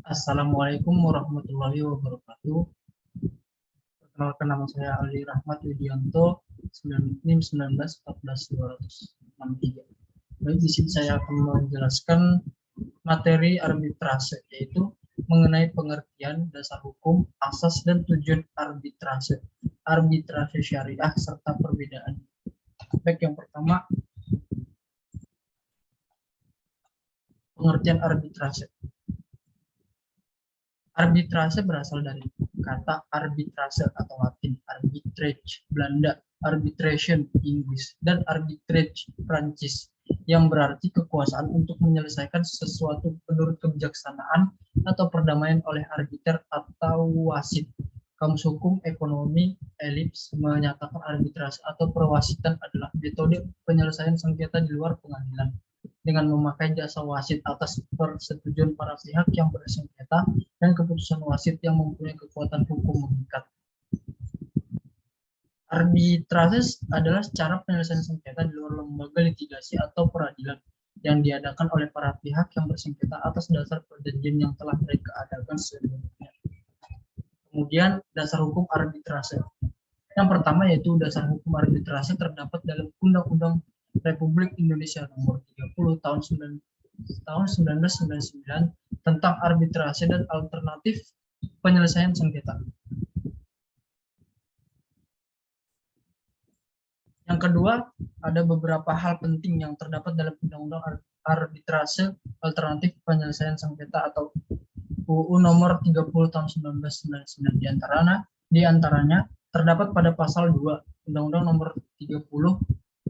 Assalamualaikum warahmatullahi wabarakatuh. Perkenalkan, nama saya Ali Rahmat Widianto, NIM 1914-263. Baik, di sini saya akan menjelaskan materi arbitrase, yaitu mengenai pengertian, dasar hukum, asas, dan tujuan arbitrase, arbitrase syariah, serta perbedaan. Baik, yang pertama, pengertian arbitrase. Arbitrase berasal dari kata arbitrase atau Latin, arbitrage Belanda, arbitration Inggris, dan arbitrage Prancis, yang berarti kekuasaan untuk menyelesaikan sesuatu menurut kebijaksanaan atau perdamaian oleh arbiter atau wasit. Kamus Hukum Ekonomi Elips menyatakan arbitrase atau perwasitan adalah metode penyelesaian sengketa di luar pengadilan dengan memakai jasa wasit atas persetujuan para pihak yang bersengketa dan keputusan wasit yang mempunyai kekuatan hukum mengikat. Arbitrase adalah cara penyelesaian sengketa di luar lembaga litigasi atau peradilan yang diadakan oleh para pihak yang bersengketa atas dasar perjanjian yang telah mereka adakan sebelumnya. Kemudian dasar hukum arbitrase. Yang pertama yaitu dasar hukum arbitrase terdapat dalam Undang-Undang Republik Indonesia Nomor 30 Tahun 1999 tentang arbitrase dan alternatif penyelesaian sengketa. Yang kedua, ada beberapa hal penting yang terdapat dalam Undang-Undang Arbitrase Alternatif Penyelesaian Sengketa atau UU Nomor 30 Tahun 1999. Di antaranya terdapat pada pasal 2 Undang-Undang Nomor 30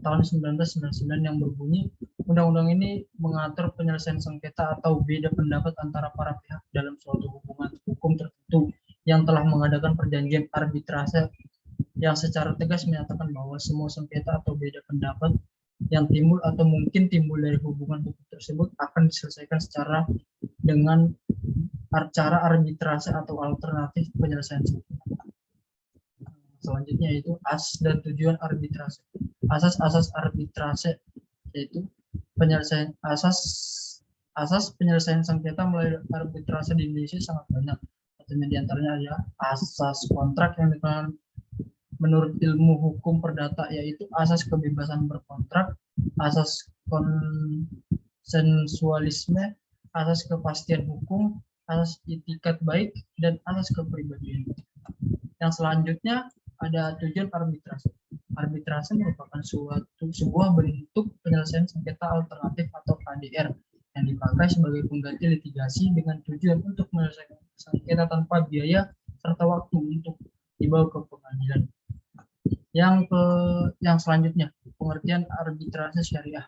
Tahun 1999 yang berbunyi, undang-undang ini mengatur penyelesaian sengketa atau beda pendapat antara para pihak dalam suatu hubungan hukum tertentu yang telah mengadakan perjanjian arbitrase, yang secara tegas menyatakan bahwa semua sengketa atau beda pendapat yang timbul atau mungkin timbul dari hubungan hukum tersebut akan diselesaikan secara dengan cara arbitrase atau alternatif penyelesaian sengketa. Selanjutnya yaitu asas dan tujuan arbitrase. Asas-asas arbitrase yaitu penyelesaian asas penyelesaian sengketa melalui arbitrase di Indonesia sangat banyak. Satunya di antaranya adalah asas kontrak yang dikenal menurut ilmu hukum perdata, yaitu asas kebebasan berkontrak, asas konsensualisme, asas kepastian hukum, asas itikat baik, dan asas kepribadian. Yang selanjutnya ada tujuan arbitrase. Arbitrase merupakan sebuah bentuk penyelesaian sengketa alternatif atau KDR yang dipakai sebagai pengganti litigasi dengan tujuan untuk menyelesaikan sengketa tanpa biaya serta waktu untuk dibawa ke pengadilan. Yang selanjutnya, pengertian arbitrase syariah.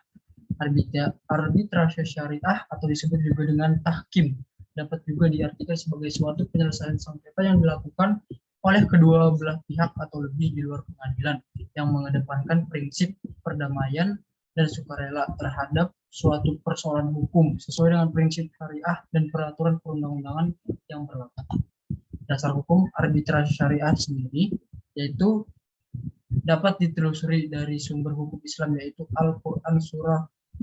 Arbitrase syariah atau disebut juga dengan tahkim dapat juga diartikan sebagai suatu penyelesaian sengketa yang dilakukan oleh kedua belah pihak atau lebih di luar pengadilan yang mengedepankan prinsip perdamaian dan sukarela terhadap suatu persoalan hukum sesuai dengan prinsip syariah dan peraturan perundang-undangan yang berlaku. Dasar hukum arbitrase syariah sendiri yaitu dapat ditelusuri dari sumber hukum Islam, yaitu Al-Quran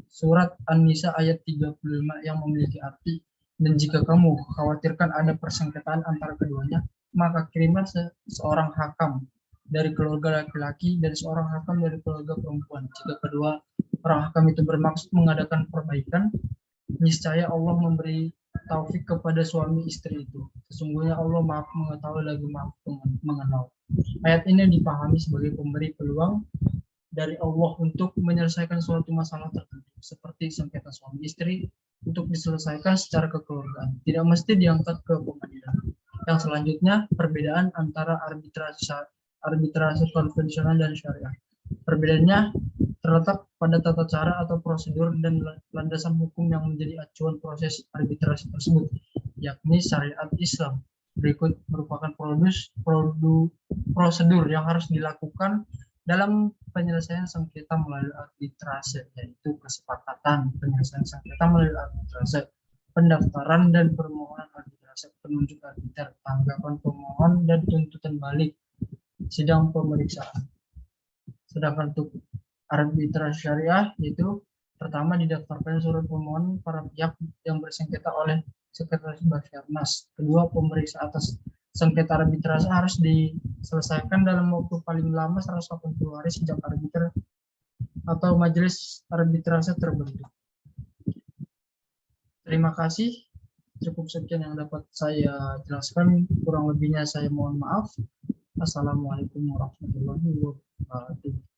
surat An-Nisa ayat 35 yang memiliki arti, dan jika kamu khawatirkan ada persengketaan antara keduanya, maka kirimlah seorang hakam dari keluarga laki-laki dan seorang hakam dari keluarga perempuan. Jika kedua orang hakam itu bermaksud mengadakan perbaikan, niscaya Allah memberi taufik kepada suami istri itu. Sesungguhnya Allah Maha mengetahui lagi Maha mengenal. Ayat ini dipahami sebagai pemberi peluang dari Allah untuk menyelesaikan suatu masalah tertentu, seperti sengketa suami istri, untuk diselesaikan secara kekeluargaan, tidak mesti diangkat ke pengadilan. Yang selanjutnya, perbedaan antara arbitrase konvensional dan syariah. Perbedaannya terletak pada tata cara atau prosedur dan landasan hukum yang menjadi acuan proses arbitrase tersebut, yakni syariat Islam. Berikut merupakan prosedur yang harus dilakukan dalam penyelesaian sengketa melalui arbitrase, yaitu kesepakatan penyelesaian sengketa melalui arbitrase, pendaftaran dan permohonan arbitrase, penunjuk arbiter, tanggapan pemohon dan tuntutan balik, sidang pemeriksaan. Sedangkan untuk arbitrase syariah yaitu pertama didaftarkan surat permohonan para pihak yang bersengketa oleh Sekretaris Basarnas. Kedua, pemeriksa atas sengketa arbitrase harus diselesaikan dalam waktu paling lama 180 hari sejak arbiter atau majelis arbitrase terbentuk. Terima kasih. Cukup sekian yang dapat saya jelaskan. Kurang lebihnya saya mohon maaf. Assalamualaikum warahmatullahi wabarakatuh.